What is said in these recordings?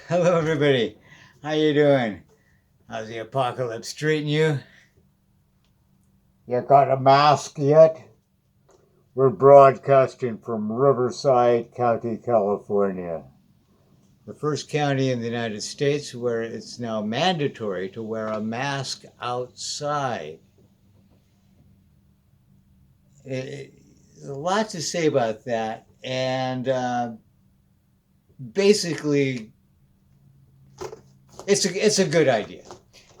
Hello, everybody. How you doing? How's the apocalypse treating you? You got a mask yet? We're broadcasting from Riverside County, California. The first county in the United States where it's now mandatory to wear a mask outside. A lot to say about that, and basically, it's a good idea.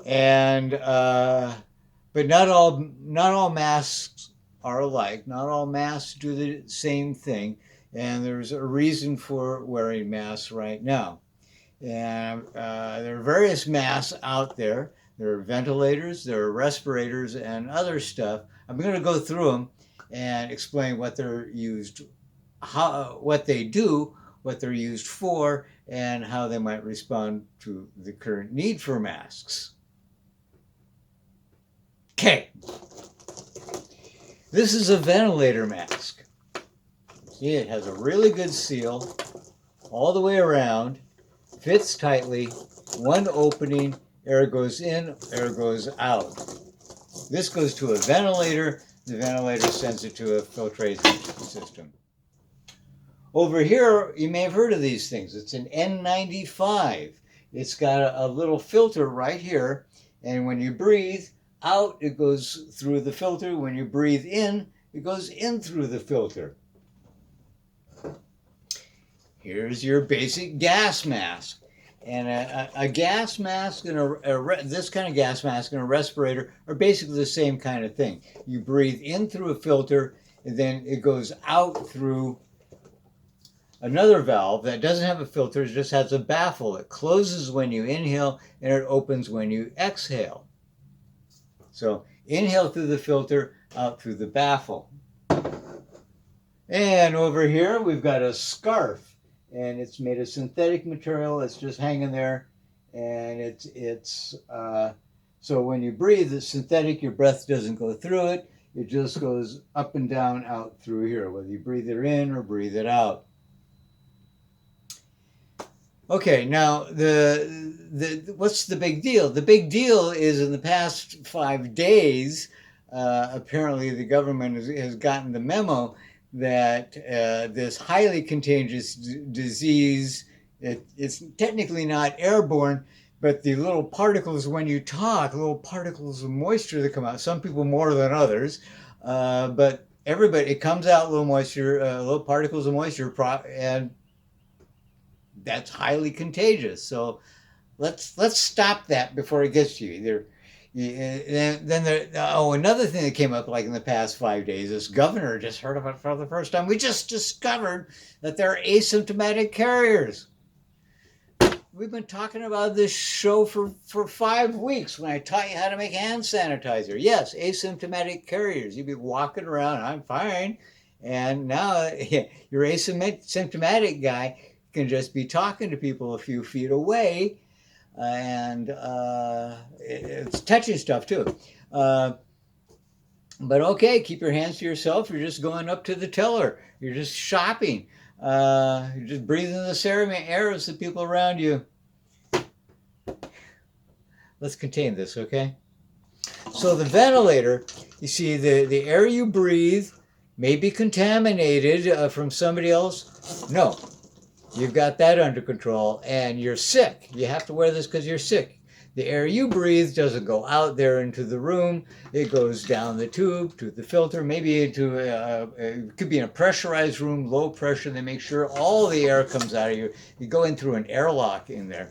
And but not all masks are alike. Not all masks do the same thing, and there's a reason for wearing masks right now. And there are various masks out there. There are ventilators, there are respirators, and other stuff. I'm going to go through them and explain what they're used, what they do, what they're used for, and how they might respond to the current need for masks. Okay, this is a ventilator mask. See, it has a really good seal all the way around, fits tightly, one opening, air goes in, air goes out. This goes to a ventilator, the ventilator sends it to a filtration system. Over here, you may have heard of these things. It's an N95. It's got a little filter right here, and when you breathe out, it goes through the filter. When you breathe in, it goes in through the filter. Here's your basic gas mask. And a gas mask and this kind of gas mask and a respirator are basically the same kind of thing. You breathe in through a filter, and then it goes out through another valve that doesn't have a filter, it just has a baffle. It closes when you inhale and it opens when you exhale. So inhale through the filter, out through the baffle. And over here we've got a scarf, and it's made of synthetic material. It's just hanging there, and it's so when you breathe, it's synthetic. Your breath doesn't go through it. It just goes up and down out through here, whether you breathe it in or breathe it out. Okay, now what's the big deal? The big deal is in the past 5 days, apparently the government has gotten the memo that this highly contagious disease, it's technically not airborne, but the little particles when you talk, little particles of moisture that come out, some people more than others, but everybody, it comes out little moisture, little particles of moisture, and that's highly contagious. So let's stop that before it gets to you. Another thing that came up like in the past 5 days, this governor just heard of it for the first time. We just discovered that they're asymptomatic carriers. We've been talking about this show for 5 weeks when I taught you how to make hand sanitizer. Yes, asymptomatic carriers. You'd be walking around, I'm fine. And now your asymptomatic guy can just be talking to people a few feet away, and it's touching stuff too. But okay, keep your hands to yourself. You're just going up to the teller. You're just shopping. You're just breathing the air of the people around you. Let's contain this, okay? So the ventilator, you see, the air you breathe may be contaminated from somebody else. No, you've got that under control, and you're sick. You have to wear this because you're sick. The air you breathe doesn't go out there into the room. It goes down the tube to the filter, maybe into it could be in a pressurized room, low pressure. They make sure all the air comes out of you. You go in through an airlock in there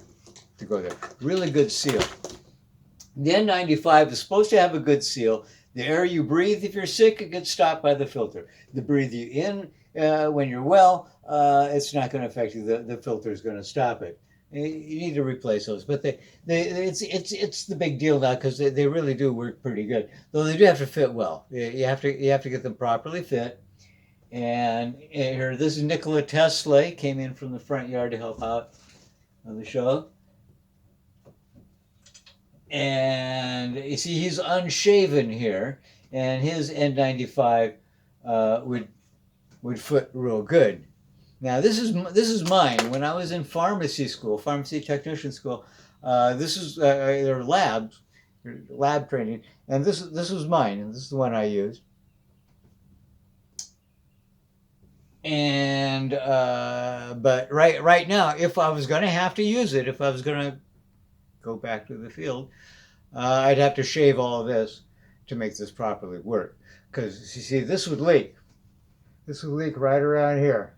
to go there. Really good seal. The N95 is supposed to have a good seal. The air you breathe, if you're sick, it gets stopped by the filter. The breathe you in when you're well, it's not going to affect you. The filter is going to stop it. You need to replace those, but it's the big deal now because they really do work pretty good. Though they do have to fit well. You have to get them properly fit. And here, this is Nikola Tesla. Came in from the front yard to help out on the show. And you see, he's unshaven here, and his N95 would fit real good. Now this is mine. When I was in pharmacy school, pharmacy technician school, this is their labs, lab training, and this was mine, and this is the one I used. And but right now, if I was going to have to use it, if I was going to go back to the field, I'd have to shave all of this to make this properly work. Because you see, this would leak. This would leak right around here.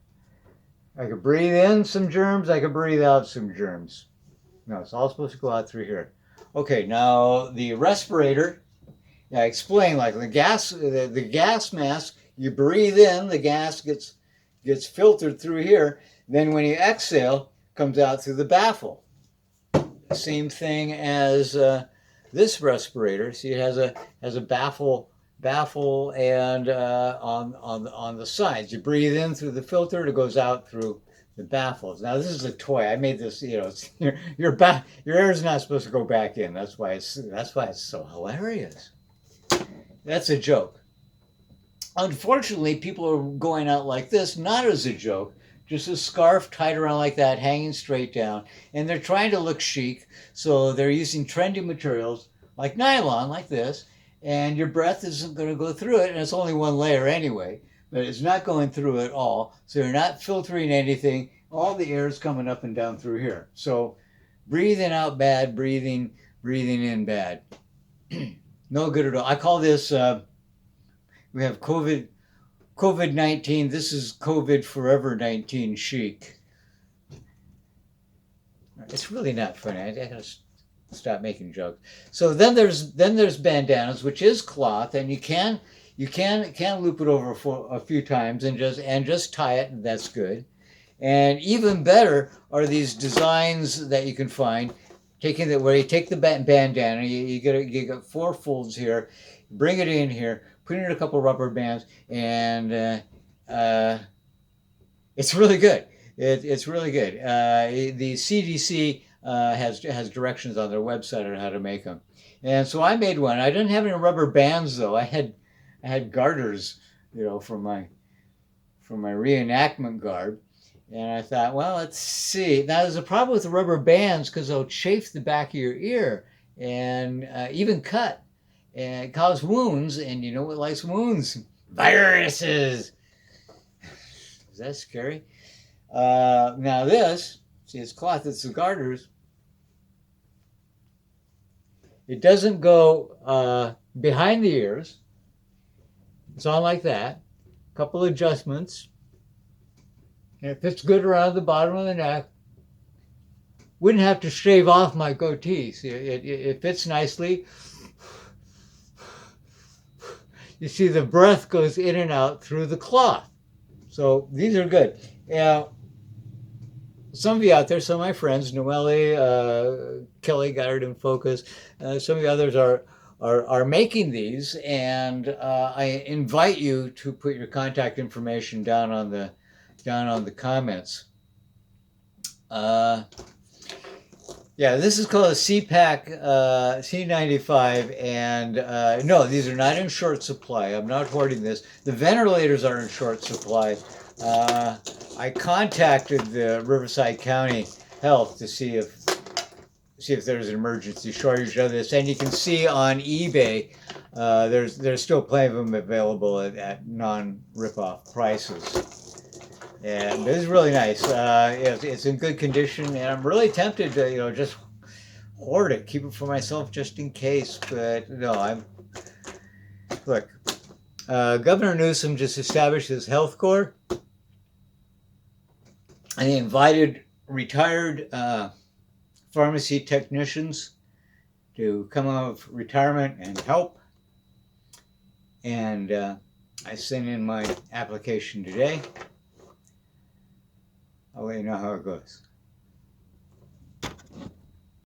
I could breathe in some germs. I could breathe out some germs. No, it's all supposed to go out through here. Okay, now the respirator. I explained like the gas mask. You breathe in, the gas gets filtered through here. Then when you exhale, comes out through the baffle. Same thing as this respirator. See, it has a baffle and on the sides. You breathe in through the filter, it goes out through the baffles. Now this is a toy. I made this. You know, your air is not supposed to go back in. That's why it's so hilarious. That's a joke. Unfortunately, people are going out like this, not as a joke, just a scarf tied around like that, hanging straight down, and they're trying to look chic, so they're using trendy materials like nylon, like this, and your breath isn't going to go through it, and it's only one layer anyway, but it's not going through it all, so you're not filtering anything. All the air is coming up and down through here. So breathing out bad, breathing in bad. No good at all. I call this, we have COVID-19. This is COVID Forever 19 chic. It's really not funny. I gotta stop making jokes. So then there's bandanas, which is cloth, and you can loop it over for a few times and just tie it, and that's good. And even better are these designs that you can find. Where you take the bandana, you got 4 folds here, bring it in here, put in a couple rubber bands, and it's really good. It's really good. The CDC has directions on their website on how to make them, and so I made one. I didn't have any rubber bands though. I had garters, you know, from my reenactment garb. And I thought, well, let's see. Now, there's a problem with the rubber bands because they'll chafe the back of your ear and even cut and cause wounds. And you know what likes wounds? Viruses. Is that scary? Now this, see, it's cloth. It's the garters. It doesn't go behind the ears. It's on like that. A couple adjustments. And it fits good around the bottom of the neck. Wouldn't have to shave off my goatee. See, it fits nicely. You see, the breath goes in and out through the cloth. So these are good. Now, some of you out there, some of my friends, Noelle, Kelly got it in focus. Some of the others are making these, and I invite you to put your contact information down on the comments. Yeah, this is called a CPAC C95, and no, these are not in short supply. I'm not hoarding this. The ventilators are in short supply. I contacted the Riverside County Health to see if there's an emergency shortage of this, and you can see on eBay there's still plenty of them available at non-rip-off prices. And this is really nice. It's in good condition, and I'm really tempted to, just hoard it, keep it for myself just in case. But no, look. Governor Newsom just established his health corps, and he invited retired pharmacy technicians to come out of retirement and help. And I sent in my application today. I'll let you know how it goes.